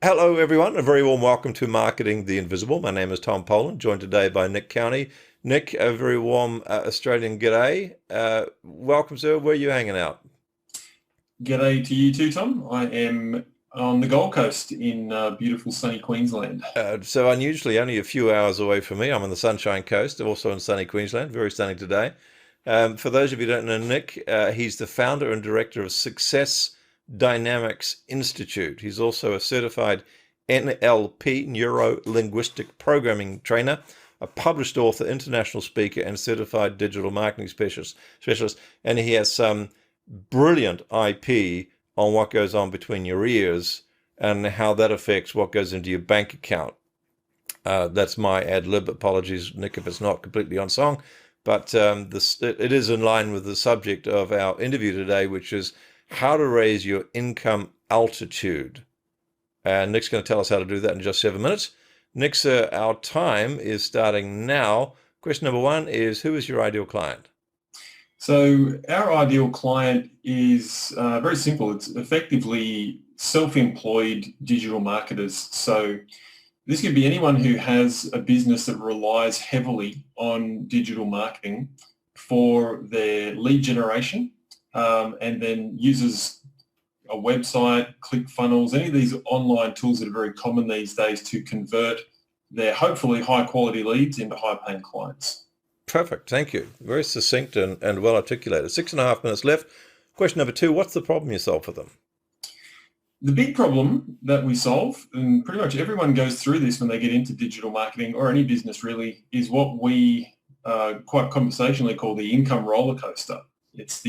Hello, everyone. A very warm welcome to Marketing the Invisible. My name is Tom Poland, joined today by Nick Cownie. Nick, a very warm Australian g'day. Welcome, sir. Where are you hanging out? G'day to you too, Tom. I am on the Gold Coast in beautiful sunny Queensland. So unusually only a few hours away from me. I'm on the Sunshine Coast, also in sunny Queensland. Very sunny today. For those of you who don't know Nick, he's the founder and director of Success Dynamics Institute. He's also a certified NLP, Neuro-Linguistic Programming Trainer, a published author, international speaker, and certified digital marketing specialist. And he has some brilliant IP on what goes on between your ears and how that affects what goes into your bank account. That's my ad lib. Apologies, Nick, if it's not completely on song, but it is in line with the subject of our interview today, which is how to raise your income altitude. And Nick's going to tell us how to do that in just 7 minutes. Nick, sir, our time is starting now. Question number one is, who is your ideal client? So our ideal client is very simple. It's effectively self-employed digital marketers. So this could be anyone who has a business that relies heavily on digital marketing for their lead generation, and then uses a website, ClickFunnels, any of these online tools that are very common these days to convert their hopefully high quality leads into high paying clients. Perfect. Thank you. Very succinct and well articulated. 6.5 minutes left. Question number two, what's the problem you solve for them? The big problem that we solve, and pretty much everyone goes through this when they get into digital marketing or any business really, is what we quite conversationally call the income roller coaster. It's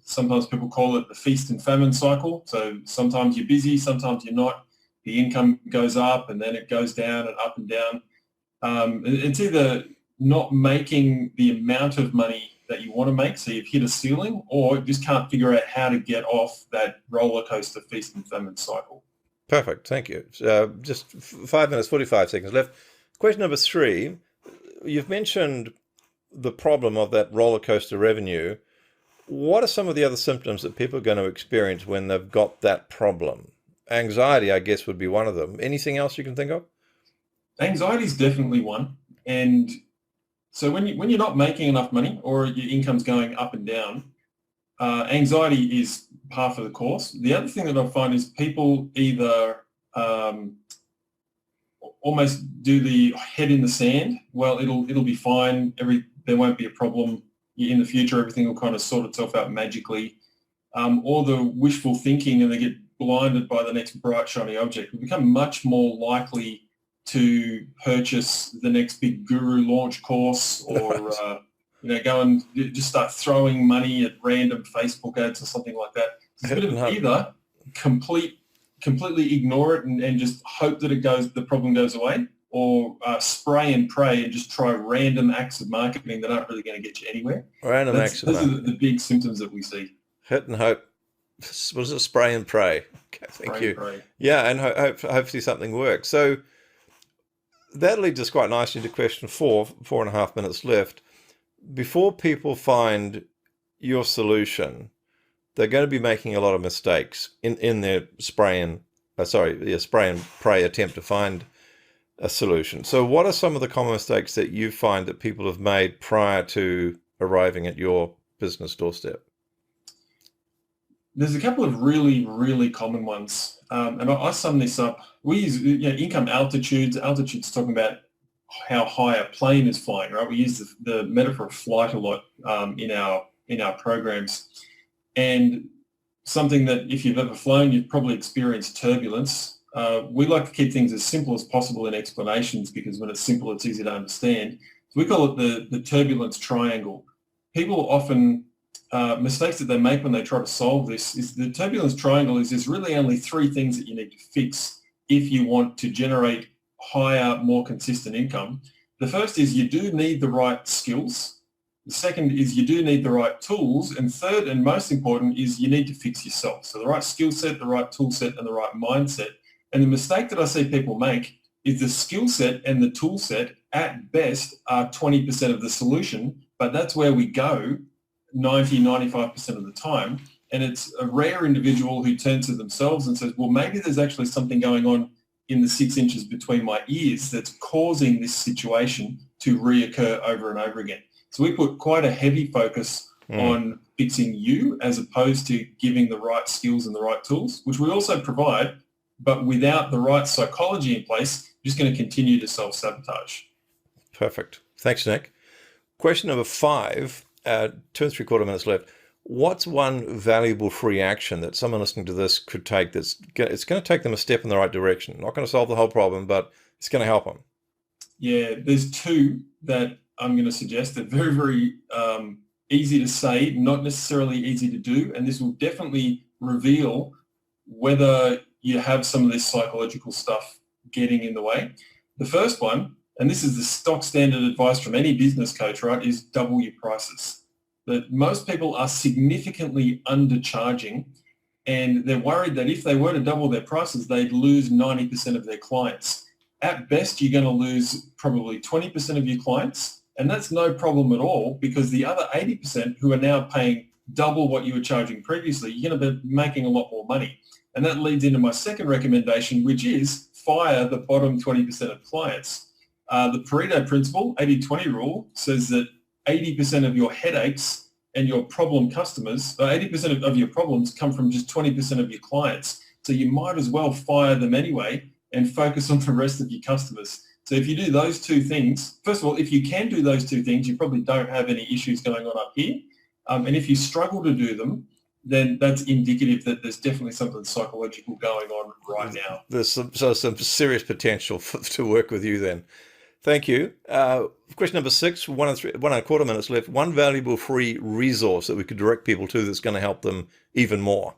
sometimes people call it the feast and famine cycle. So sometimes you're busy, sometimes you're not. The income goes up and then it goes down and up and down. It's either not making the amount of money that you want to make, so you've hit a ceiling, or you just can't figure out how to get off that roller coaster feast and famine cycle. Perfect. Thank you. Just 5 minutes, 45 seconds left. Question number three, you've mentioned the problem of that roller coaster revenue. What are some of the other symptoms that people are going to experience when they've got that problem? Anxiety, I guess, would be one of them. Anything else you can think of? Anxiety is definitely one. And so when you're not making enough money or your income's going up and down, anxiety is par for the course. The other thing that I find is people either almost do the head in the sand. Well, it'll be fine. There won't be a problem in the future. Everything will kind of sort itself out magically. Or the wishful thinking, and they get blinded by the next bright shiny object. We become much more likely to purchase the next big guru launch course, or go and just start throwing money at random Facebook ads or something like that. It's a bit of either completely ignore it and just hope that the problem goes away, or spray and pray and just try random acts of marketing that aren't really going to get you anywhere. Random acts of Those marketing. are the big symptoms that we see. Hit and hope. Was it spray and pray? Okay, thank you. Pray. Yeah, and hopefully something works. So that leads us quite nicely to question four, 4.5 minutes left. Before people find your solution, they're going to be making a lot of mistakes in their spray and pray attempt to find a solution. So what are some of the common mistakes that you find that people have made prior to arriving at your business doorstep? There's a couple of really, really common ones, and I sum this up. We use income altitudes. Altitude's talking about how high a plane is flying, right? We use the metaphor of flight a lot in our programs, and something that if you've ever flown, you've probably experienced turbulence. We like to keep things as simple as possible in explanations, because when it's simple, it's easy to understand. So we call it the turbulence triangle. People often mistakes that they make when they try to solve this is the turbulence triangle is there's really only three things that you need to fix if you want to generate higher, more consistent income. The first is you do need the right skills. The second is you do need the right tools. And third, and most important, is you need to fix yourself. So the right skill set, the right tool set, and the right mindset. And the mistake that I see people make is the skill set and the tool set at best are 20% of the solution, but that's where we go 90, 95% of the time. And it's a rare individual who turns to themselves and says, well, maybe there's actually something going on in the 6 inches between my ears that's causing this situation to reoccur over and over again. So we put quite a heavy focus on fixing you as opposed to giving the right skills and the right tools, which we also provide, but without the right psychology in place, you're just going to continue to self-sabotage. Perfect. Thanks, Nick. Question number 5, 2.75 minutes left. What's one valuable free action that someone listening to this could take it's going to take them a step in the right direction? Not going to solve the whole problem, but it's going to help them. Yeah, there's 2 that I'm going to suggest. They're very, very easy to say, not necessarily easy to do, and this will definitely reveal whether you have some of this psychological stuff getting in the way. The first one, and this is the stock standard advice from any business coach, right, is double your prices. That most people are significantly undercharging, and they're worried that if they were to double their prices, they'd lose 90% of their clients. At best, you're going to lose probably 20% of your clients, and that's no problem at all because the other 80% who are now paying double what you were charging previously, you're going to be making a lot more money. And that leads into my second recommendation, which is fire the bottom 20% of clients. The Pareto principle, 80-20 rule, says that 80% of your headaches and your problem customers, 80% of your problems come from just 20% of your clients. So you might as well fire them anyway and focus on the rest of your customers. So if you do those 2 things, first of all, if you can do those 2 things, you probably don't have any issues going on up here. And if you struggle to do them, then that's indicative that there's definitely something psychological going on right now. There's some serious potential to work with you then. Thank you. Question number 6, 1.25 minutes left. One valuable free resource that we could direct people to that's going to help them even more.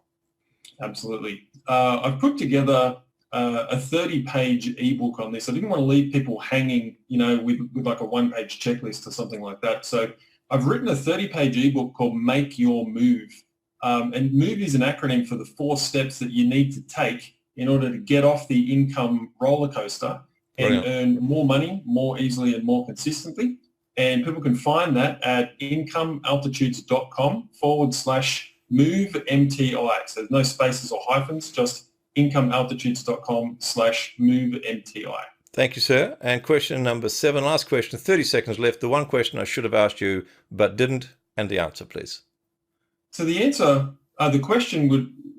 Absolutely. I've put together a 30-page ebook on this. I didn't want to leave people hanging, with like a 1-page checklist or something like that. So I've written a 30-page ebook called Make Your Move. And MOVE is an acronym for the 4 steps that you need to take in order to get off the income roller coaster and earn more money more easily and more consistently. And people can find that at incomealtitudes.com/MoveMTI. So there's no spaces or hyphens, just incomealtitudes.com/MoveMTI. Thank you, sir. And question number 7, last question, 30 seconds left. The one question I should have asked you but didn't, and the answer, please. So the answer, the question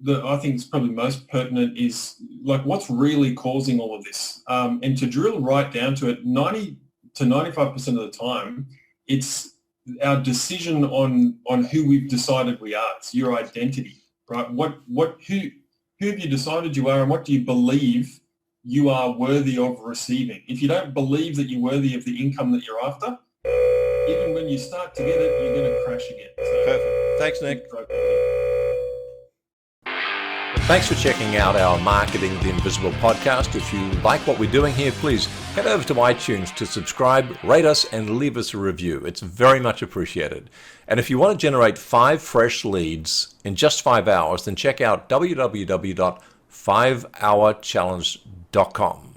that I think is probably most pertinent is like, what's really causing all of this? And to drill right down to it, 90 to 95% of the time, it's our decision on who we've decided we are. It's your identity, right? Who have you decided you are, and what do you believe you are worthy of receiving? If you don't believe that you're worthy of the income that you're after, even when you start to get it, you're going to crash again. So, perfect. Thanks, Nick. Thanks for checking out our Marketing the Invisible podcast. If you like what we're doing here, please head over to iTunes to subscribe, rate us, and leave us a review. It's very much appreciated. And if you want to generate 5 fresh leads in just 5 hours, then check out www.5hourchallenge.com.